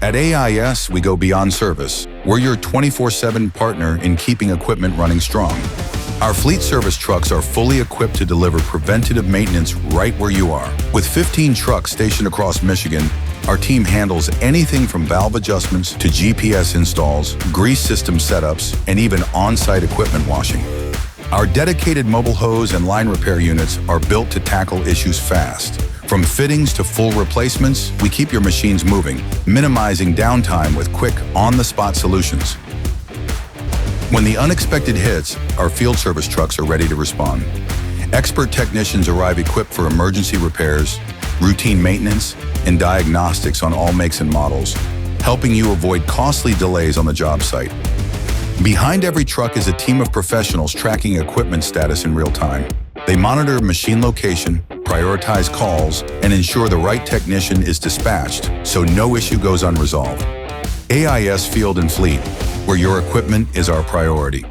At AIS, we go beyond service. We're your 24/7 partner in keeping equipment running strong. Our fleet service trucks are fully equipped to deliver preventative maintenance right where you are. With 15 trucks stationed across Michigan, our team handles anything from valve adjustments to GPS installs, grease system setups, and even on-site equipment washing. Our dedicated mobile hose and line repair units are built to tackle issues fast. From fittings to full replacements, we keep your machines moving, minimizing downtime with quick, on-the-spot solutions. When the unexpected hits, our field service trucks are ready to respond. Expert technicians arrive equipped for emergency repairs, routine maintenance, and diagnostics on all makes and models, helping you avoid costly delays on the job site. Behind every truck is a team of professionals tracking equipment status in real time. They monitor machine location, prioritize calls, and ensure the right technician is dispatched so no issue goes unresolved. AIS Field and Fleet, where your equipment is our priority.